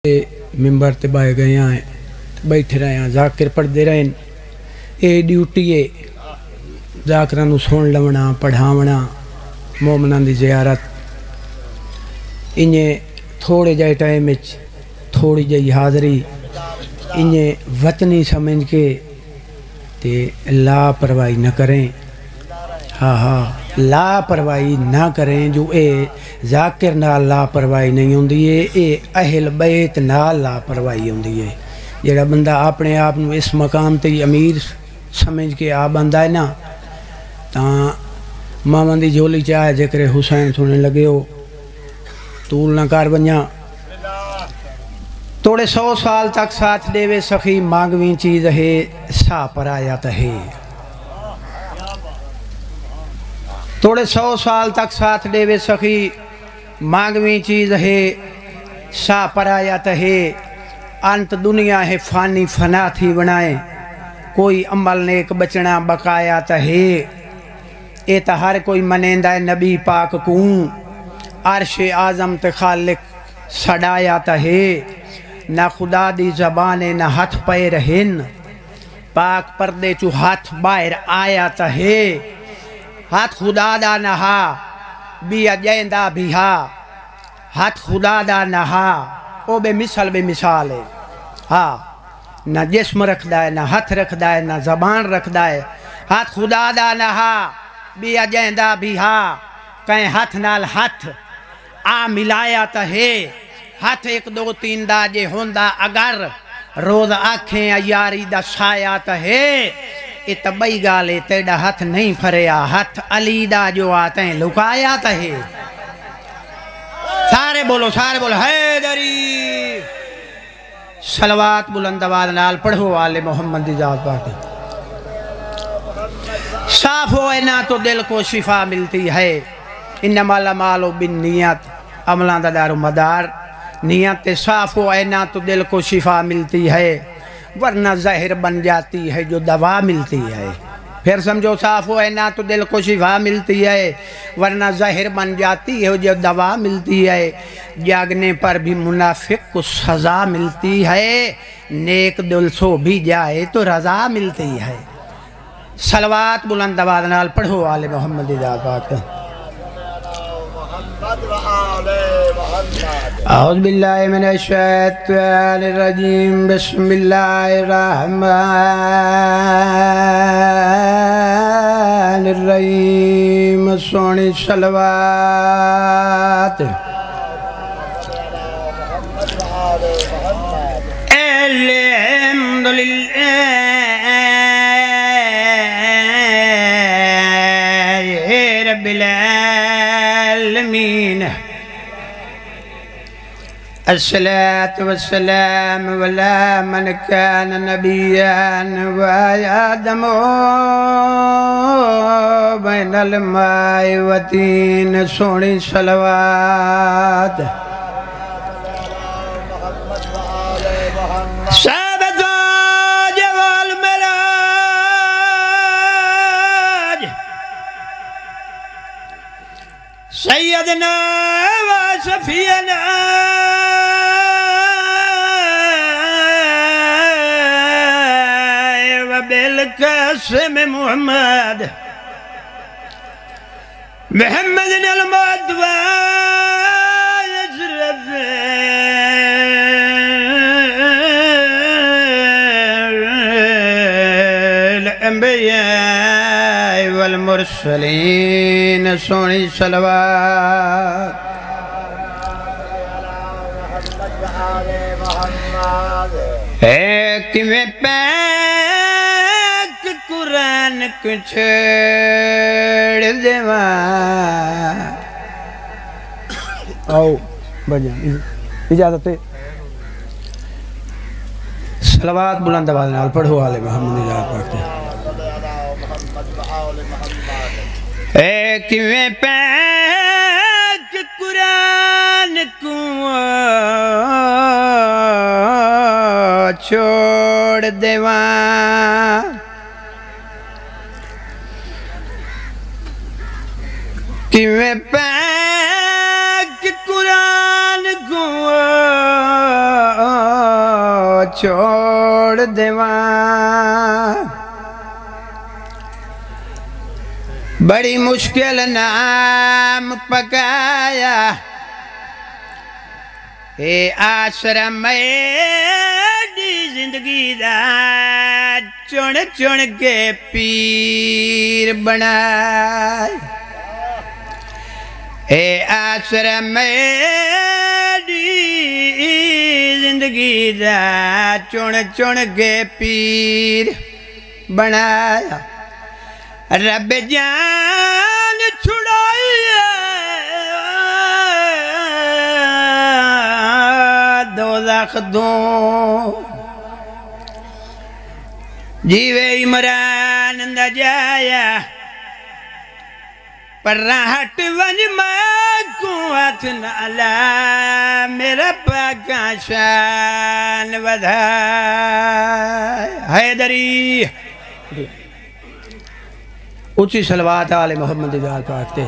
मिंबर ते बह गए हैं, बैठे रहे हैं, जाकिर पढ़ते रहे। ये ड्यूटी है जाकरां नूं सुन लवना, पढ़ावना, मोमनां दी ज़ियारत। इन्हें थोड़े जे टाइम में थोड़ी जी हाज़री इन्हें वतनी समझ के ते लापरवाही न करें। हाँ, लापरवाही ना करें। जो ये जाकिर नाल लापरवाही नहीं होंदी है, ये अहल बैत नाल लापरवाही होंदी है। जेड़ा बंदा अपने आप नूं इस मकाम ते अमीर समझ के आ बंदा है ना, तां मावां दी झोली चाहे जेकर हुसैन सुनने लगे हो तूल ना कर बंजा। तोड़े 100 साल तक साथ देवे सखी, मांगवी चीज़ है सा परायात है। तोड़े 100 साल तक साथ देवे सखी, मांगवी चीज़ है सा परायात है। अंत दुनिया है फानी फना थी बनाए, कोई अमल नेक बचना बकायात है। ये तो हर कोई मनेंदा है नबी पाक को, अर्श आज़म ते खालिक सडायात है। ना खुदा दी ज़बान ना हथ पैर हिन, पाक पर्दे चू हाथ बाहर आयात है। हाथ खुदा दा नहा बिया जैंदा बिहा, हाथ खुदा दा नहा ओ बेमिसाल बेमिसाल है। हाँ, ना जिस्म रखदा है, ना हाथ रखदा है, ना ज़बान रखदा है। हाथ खुदा दा नहा बिया जैंदा बिहा, कहीं हाथ नाल हाथ आ मिलाया तो है। हाथ 1 2 3 दा जे होंदा अगर, रोज़ आखें यारी दा साया तो है। ये तो बई गाल है, तेरा हाथ नहीं फरिया, हाथ अली दा जो आते लुकाया तो है। सारे बोलो हैदरी। सलवात बुलंद आवाज़ नाल पढ़ो आले मोहम्मद दी जात पाक। साफ हो ना तो दिल को शिफा मिलती है। इन्नमल अमालु बिन्नियत, अमलां दा दारो मदार नियत साफ हो ना तो दिल को शिफा मिलती है, वरना जहर बन जाती है जो दवा मिलती है। फिर समझो, साफ हो ना तो दिल को शिफा मिलती है, वरना जहर बन जाती है जो दवा मिलती है। जागने पर भी मुनाफिक को सज़ा मिलती है, नेक दिल सो भी जाए तो रज़ा मिलती है। सलवात बुलंद आवाज़ नाल पढ़ो आले मोहम्मद दी जात पाक। औज़ु बिल्लाहि मिनश शैतानिर रजीम, बिस्मिल्लाहिर रहमानिर रहीम। सोनी सलवात रब्बिल आलमीन। अस्सलातु वस्सलाम अला मन कान नबिय्यन व आदम बैनल माए व तीन। सोनी सलवात सैयदना व सफियना व बिलकासिम मुहम्मद मुहम्मद अल मुअद्वा अशरफ अल अंबिया वल मुरसलीन। सोनी सलवात एक में पैक कुरान को छेड़ देवा। आओ बजा इजाजत है। सलवात बुलंद आवाज़ नाल पढ़ो आले मोहम्मद दी जात पाक। एक में पैक कुरान को छोड़ देवा, कि मैं पैक कुरान को छोड़ देवा। बड़ी मुश्किल नाम पकाया हे आश्रम दी जिंदगी दा चुन चुन के पीर बनाए। हे आश्रम दी जिंदगी दा चुन चुन के पीर बनाया। रब जान छुड़ाई दोज़ख दो जीवे इमरान न जाया पर हट वंज को हथ नाला मेरा पाका शान वधाए। हैदरी ऊंची सलवात आले मोहम्मद जाल पाकते।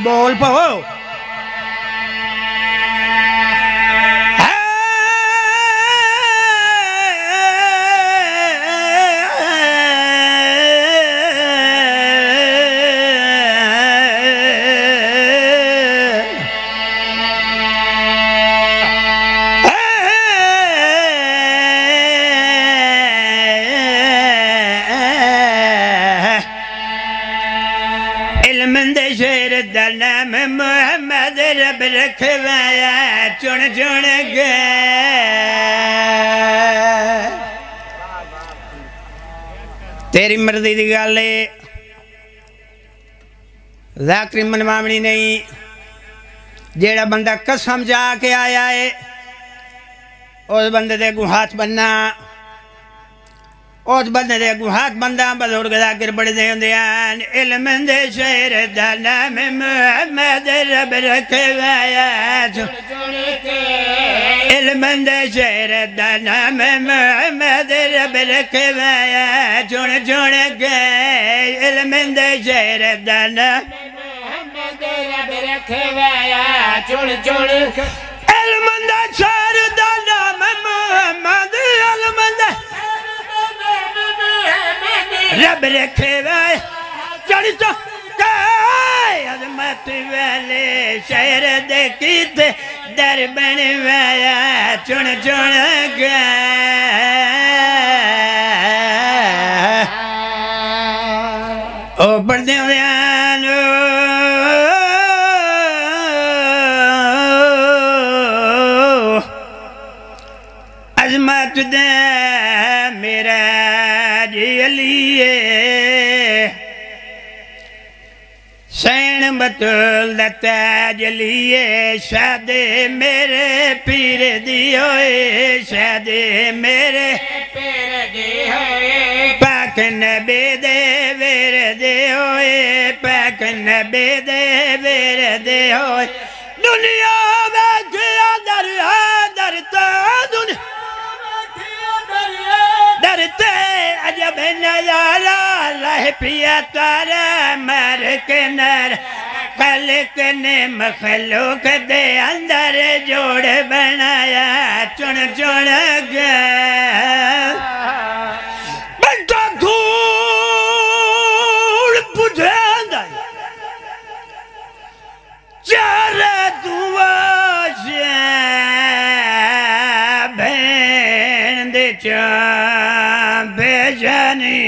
बोल पाओ नाम मोहम्मद रब रखवाया चुन चुन के। तेरी मर्जी दी गल है ज़ाकरी मनवावनी नहीं। जेड़ा बंदा कसम जाके आया है उस बंदे दे अगू हाथ बनना। उस बंदे दे अगू हाथ बनदा बजुर्ग ज़ाकिर बढ़दे हुंदे हन। इल्म दे शहर दा नाम मोहम्मद रब रखवाया चुन चुन के। इल्म दे शहर दा नाम मोहम्मद रब रखवाया चुन चुन के। इल्म दे शहर दा नाम मोहम्मद रब रखवाया चुन चुन के। इल्म दे शहर दा नाम मोहम्मद रब रखे वाय चढ़ चुके अजमत वाले शहर दे कीते दर बनवाया चुन चुन के। ओ बढ़दे अजमत दे मेरा लिए सैन बतुल दता जलिए शादे मेरे पीर दी होए शादे मेरे पीर दी होए पाक नबी दे वेर दे होए पाक नबी दे वेर दे होए दुनिया में अंदर तो दुनिया डरते अजब नजारा लह पिया तारा मर के नर खलक ने मखलूक दे अंदर जोड़ बनाया चुन चुन गया बंटा धूल बुझे चार दुआ भेण दे बेजानी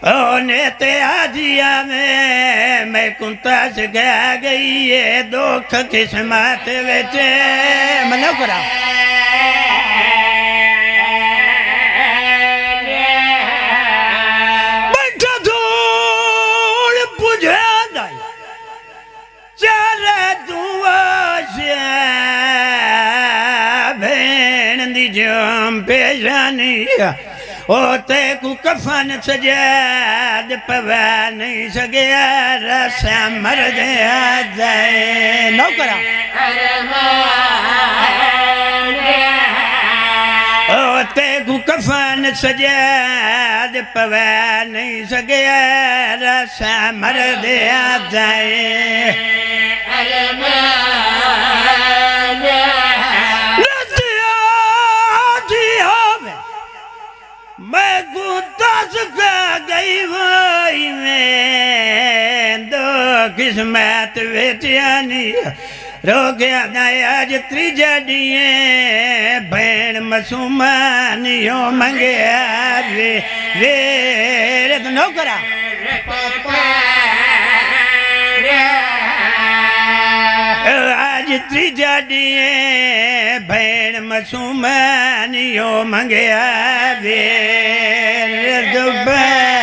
ओने ते आजिया में मैं कुंता से गई है दुख किस्मत विच मनो करा बंटा धूल बुझे चार दुआ भेण दी जम बेजानी ओते को कफन सजाद पवा नहीं सगया रसा मर गया जाए नौकरा ओते को कफन सजाद पवा नहीं सगया रसा मर गया जाए मैं गुदास का गई वही में दो किस्मत बेटियानी रो गया आज त्रिजा दिए भेण मसूमानियों मंगे वे तो नौकरा आज त्रिजा दिए भेण मसूमानियों मंगे वे दुबई